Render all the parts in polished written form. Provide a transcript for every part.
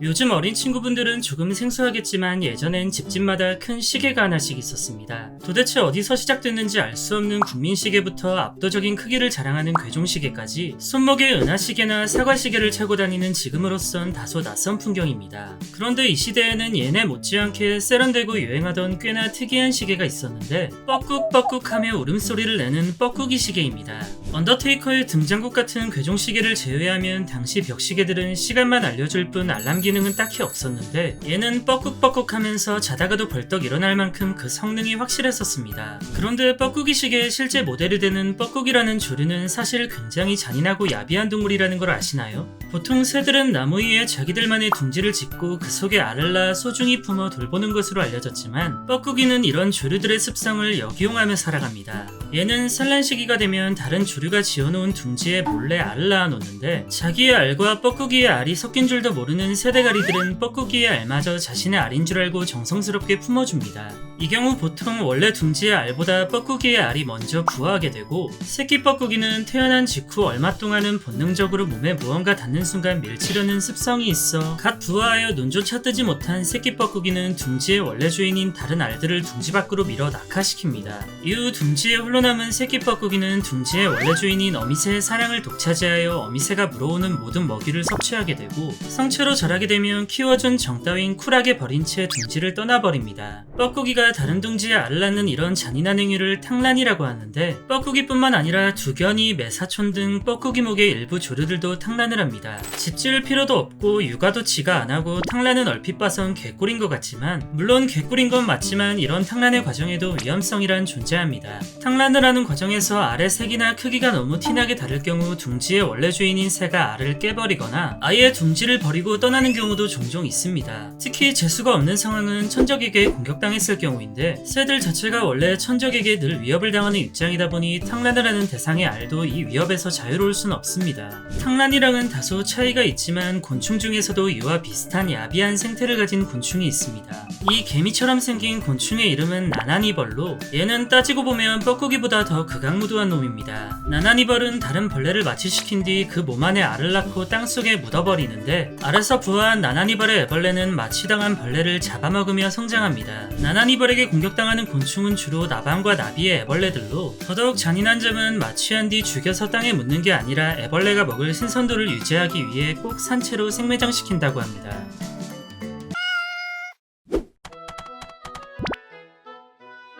요즘 어린 친구분들은 조금 생소하겠지만 예전엔 집집마다 큰 시계가 하나씩 있었습니다. 도대체 어디서 시작됐는지 알 수 없는 국민시계부터 압도적인 크기를 자랑하는 괴종시계까지 손목에 은하시계나 사과시계를 차고 다니는 지금으로선 다소 낯선 풍경입니다. 그런데 이 시대에는 얘네 못지않게 세련되고 유행하던 꽤나 특이한 시계가 있었는데 뻐꾹뻐꾹하며 울음소리를 내는 뻐꾸기 시계입니다. 언더테이커의 등장곡 같은 괴종시계를 제외하면 당시 벽시계들은 시간만 알려줄 뿐 알람 기능은 딱히 없었는데 얘는 뻐꾹뻐꾹하면서 자다가도 벌떡 일어날 만큼 그 성능이 확실했었습니다. 그런데 뻐꾸기 시계의 실제 모델이 되는 뻐꾸기라는 조류는 사실 굉장히 잔인하고 야비한 동물이라는 걸 아시나요? 보통 새들은 나무 위에 자기들만의 둥지를 짓고 그 속에 알을 낳아 소중히 품어 돌보는 것으로 알려졌지만 뻐꾸기는 이런 조류들의 습성을 역이용하며 살아갑니다. 얘는 산란 시기가 되면 다른 조류가 지어놓은 둥지에 몰래 알을 낳아놓는데 자기의 알과 뻐꾸기의 알이 섞인 줄도 모르는 새대가리들은 뻐꾸기의 알마저 자신의 알인 줄 알고 정성스럽게 품어줍니다. 이 경우 보통 원래 둥지의 알보다 뻐꾸기의 알이 먼저 부화하게 되고 새끼 뻐꾸기는 태어난 직후 얼마 동안은 본능적으로 몸에 무언가 닿는 순간 밀치려는 습성이 있어 갓 부화하여 눈조차 뜨지 못한 새끼 뻐꾸기는 둥지의 원래 주인인 다른 알들을 둥지 밖으로 밀어 낙하시킵니다. 이후 둥지에 홀로 남은 새끼 뻐꾸기는 둥지의 원래 주인인 어미새의 사랑을 독차지하여 어미새가 물어오는 모든 먹이를 섭취하게 되고 성체로 자라게 되면 키워준 정 따윈 쿨하게 버린 채 둥지를 떠나버립니다. 뻐꾸기가 다른 둥지에 알을 낳는 이런 잔인한 행위를 탕란이라고 하는데 뻐꾸기뿐만 아니라 두견이, 매사촌 등 뻐꾸기목의 일부 조류들도 탕란을 합니다. 집 지을 필요도 없고 육아도 지가 안하고 탕란은 얼핏 봐선 개꿀인 것 같지만 물론 개꿀인 건 맞지만 이런 탕란의 과정에도 위험성이란 존재합니다. 탕란을 하는 과정에서 알의 색이나 크기가 너무 티나게 다를 경우 둥지의 원래 주인인 새가 알을 깨버리거나 아예 둥지를 버리고 떠나는 경우도 종종 있습니다. 특히 재수가 없는 상황은 천적에게 공격당했을 경우인데 새들 자체가 원래 천적에게 늘 위협을 당하는 입장이다 보니 탕란을 하는 대상의 알도 이 위협에서 자유로울 순 없습니다. 탕란이랑은 다소 차이가 있지만 곤충 중에서도 이와 비슷한 야비한 생태를 가진 곤충이 있습니다. 이 개미처럼 생긴 곤충의 이름은 나나니벌로 얘는 따지고 보면 뻐꾸기보다 더 극악무도한 놈입니다. 나나니벌은 다른 벌레를 마취시킨 뒤 그 몸 안에 알을 낳고 땅속에 묻어버리는데 알에서 부화한 나나니벌의 애벌레는 마취당한 벌레를 잡아먹으며 성장합니다. 나나니벌에게 공격당하는 곤충은 주로 나방과 나비의 애벌레들로 더더욱 잔인한 점은 마취한 뒤 죽여서 땅에 묻는 게 아니라 애벌레가 먹을 신선도를 유지하기 위해 꼭 산채로 생매장시킨다고 합니다.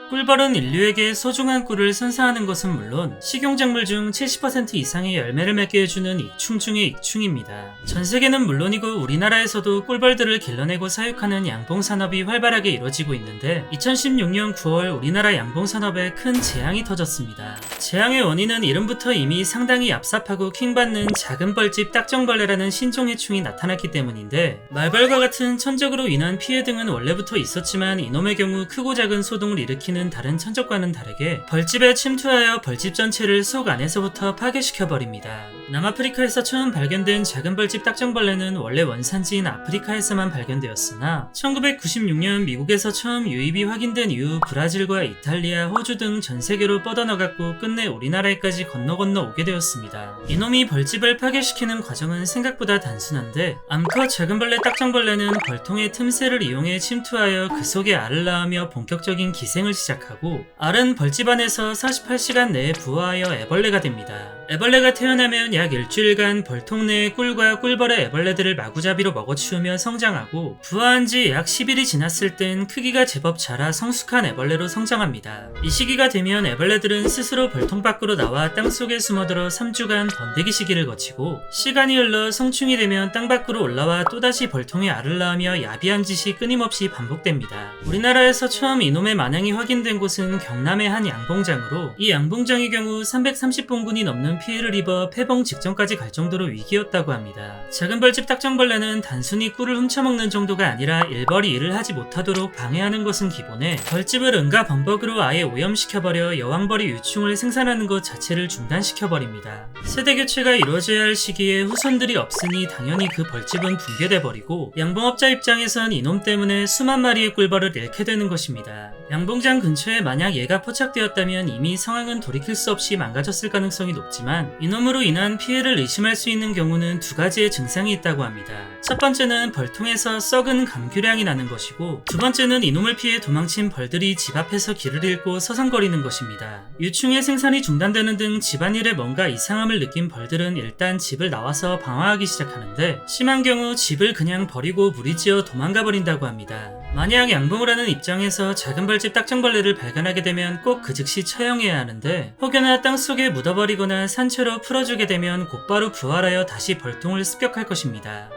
꿀벌은 인류에게 소중한 꿀을 선사하는 것은 물론 식용작물 중 70% 이상의 열매를 맺게 해주는 익충 중의 익충입니다. 전세계는 물론이고 우리나라에서도 꿀벌들을 길러내고 사육하는 양봉산업이 활발하게 이루어지고 있는데 2016년 9월 우리나라 양봉산업에 큰 재앙이 터졌습니다. 재앙의 원인은 이름부터 이미 상당히 얍삽하고 킹받는 작은 벌집 딱정벌레라는 신종의 충이 나타났기 때문인데 말벌과 같은 천적으로 인한 피해 등은 원래부터 있었지만 이놈의 경우 크고 작은 소동을 일으키는 다른 천적과는 다르게 벌집에 침투하여 벌집 전체를 속 안에서부터 파괴시켜버립니다. 남아프리카에서 처음 발견된 작은 벌집 딱정벌레는 원래 원산지인 아프리카에서만 발견되었으나 1996년 미국에서 처음 유입이 확인된 이후 브라질과 이탈리아, 호주 등 전세계로 뻗어나갔고 끝내 우리나라에까지 건너 오게 되었습니다. 이놈이 벌집을 파괴시키는 과정은 생각보다 단순한데 암컷 작은 벌레 딱정벌레는 벌통의 틈새를 이용해 침투하여 그 속에 알을 낳으며 본격적인 기생을 시작하고 알은 벌집 안에서 48시간 내에 부화하여 애벌레가 됩니다. 애벌레가 태어나면 약 일주일간 벌통 내의 꿀과 꿀벌의 애벌레들을 마구잡이로 먹어치우며 성장하고 부화한 지 약 10일이 지났을 땐 크기가 제법 자라 성숙한 애벌레로 성장합니다. 이 시기가 되면 애벌레들은 스스로 벌통 밖으로 나와 땅속에 숨어들어 3주간 번데기 시기를 거치고 시간이 흘러 성충이 되면 땅 밖으로 올라와 또다시 벌통에 알을 낳으며 야비한 짓이 끊임없이 반복됩니다. 우리나라에서 처음 이놈의 만행이 확인된 곳은 경남의 한 양봉장으로 이 양봉장의 경우 330봉군이 넘는 피해를 입어 폐봉 직전까지 갈 정도로 위기였다고 합니다. 작은 벌집 딱정벌레는 단순히 꿀을 훔쳐먹는 정도가 아니라 일벌이 일을 하지 못하도록 방해하는 것은 기본에 벌집을 은가 범벅으로 아예 오염시켜버려 여왕벌이 유충을 생산하는 것 자체를 중단시켜버립니다. 세대 교체가 이루어져야 할 시기에 후손들이 없으니 당연히 그 벌집은 붕괴돼버리고 양봉업자 입장에선 이놈 때문에 수만 마리의 꿀벌을 잃게 되는 것입니다. 양봉장 근처에 만약 얘가 포착되었다면 이미 상황은 돌이킬 수 없이 망가졌을 가능성이 높지만 있지만 이놈으로 인한 피해를 의심할 수 있는 경우는 두 가지의 증상이 있다고 합니다. 첫 번째는 벌통에서 썩은 감귤향이 나는 것이고, 두 번째는 이놈을 피해 도망친 벌들이 집 앞에서 길을 잃고 서성거리는 것입니다. 유충의 생산이 중단되는 등 집안일에 뭔가 이상함을 느낀 벌들은 일단 집을 나와서 방황하기 시작하는데, 심한 경우 집을 그냥 버리고 무리지어 도망가 버린다고 합니다. 만약 양봉을 하는 입장에서 작은 벌집 딱정벌레를 발견하게 되면 꼭 그 즉시 처형해야 하는데, 혹여나 땅속에 묻어버리거나 산채로 풀어주게 되면 곧바로 부활하여 다시 벌통을 습격할 것입니다.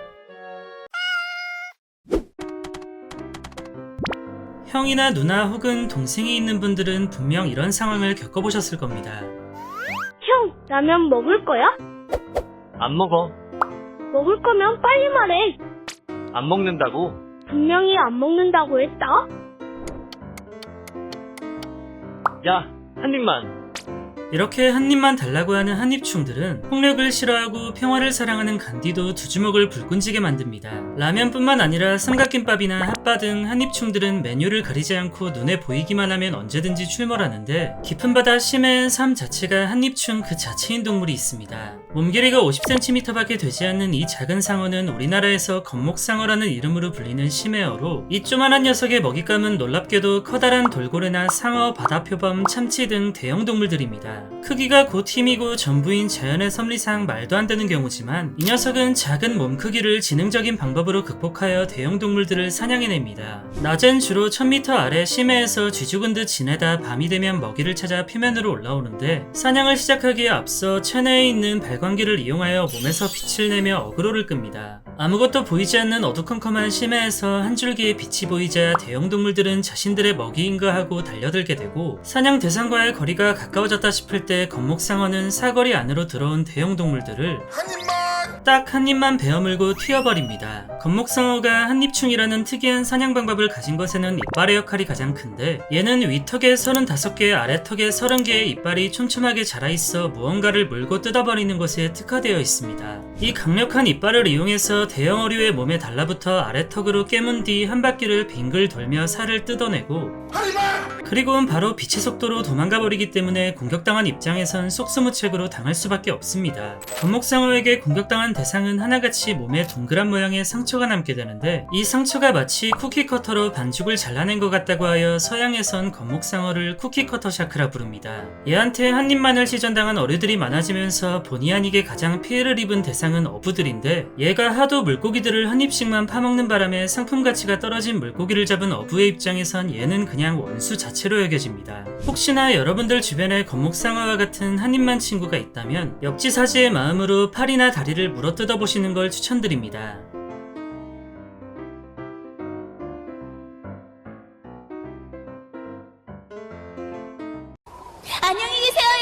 형이나 누나 혹은 동생이 있는 분들은 분명 이런 상황을 겪어보셨을 겁니다. 형, 라면 먹을 거야? 안 먹어. 먹을 거면 빨리 말해. 안 먹는다고. 분명히 안 먹는다고 했다. 야, 한 입만. 이렇게 한 입만 달라고 하는 한입충들은 폭력을 싫어하고 평화를 사랑하는 간디도 두 주먹을 불끈지게 만듭니다. 라면뿐만 아니라 삼각김밥이나 핫바 등 한입충들은 메뉴를 가리지 않고 눈에 보이기만 하면 언제든지 출몰하는데, 깊은 바다 심해의 삶 자체가 한입충 그 자체인 동물이 있습니다. 몸길이가 50cm밖에 되지 않는 이 작은 상어는 우리나라에서 건목상어라는 이름으로 불리는 심해어로, 이 조만한 녀석의 먹잇감은 놀랍게도 커다란 돌고래나 상어, 바다표범, 참치 등 대형 동물들입니다. 크기가 곧 힘이고 전부인 자연의 섭리상 말도 안 되는 경우지만, 이 녀석은 작은 몸 크기를 지능적인 방법으로 극복하여 대형 동물들을 사냥해냅니다. 낮엔 주로 1000m 아래 심해에서 쥐죽은 듯 지내다 밤이 되면 먹이를 찾아 표면으로 올라오는데, 사냥을 시작하기에 앞서 체내에 있는 발광기를 이용하여 몸에서 빛을 내며 어그로를 끕니다. 아무것도 보이지 않는 어두컴컴한 심해에서 한 줄기의 빛이 보이자 대형 동물들은 자신들의 먹이인가 하고 달려들게 되고, 사냥 대상과의 거리가 가까워졌다 싶을 때 건목상어는 사거리 안으로 들어온 대형 동물들을 딱 한 입만 베어물고 튀어버립니다. 건목상어가 한입충이라는 특이한 사냥 방법을 가진 것에는 이빨의 역할이 가장 큰데, 얘는 위턱에 35개, 아래턱에 30개의 이빨이 촘촘하게 자라있어 무언가를 물고 뜯어버리는 것에 특화되어 있습니다. 이 강력한 이빨을 이용해서 대형 어류의 몸에 달라붙어 아래턱으로 깨문 뒤 한 바퀴를 빙글 돌며 살을 뜯어내고, 그리고는 바로 빛의 속도로 도망가 버리기 때문에 공격당한 입장에선 속수무책으로 당할 수밖에 없습니다. 건목상어에게 공격당한 대상은 하나같이 몸에 동그란 모양의 상처가 남게 되는데, 이 상처가 마치 쿠키커터로 반죽을 잘라낸 것 같다고 하여 서양에선 건목상어를 쿠키커터 샤크라 부릅니다. 얘한테 한 입만을 시전당한 어류들이 많아지면서 본의 아니게 가장 피해를 입은 대상은 어부들인데, 얘가 하도 물고기들을 한 입씩만 파먹는 바람에 상품 가치가 떨어진 물고기를 잡은 어부의 입장에선 얘는 그냥 원수 자체로 여겨집니다. 혹시나 여러분들 주변에 건목상어와 같은 한 입만 친구가 있다면 역지사지의 마음으로 팔이나 다리를 물어 뜯어보시는 걸 추천드립니다. 안녕히 계세요.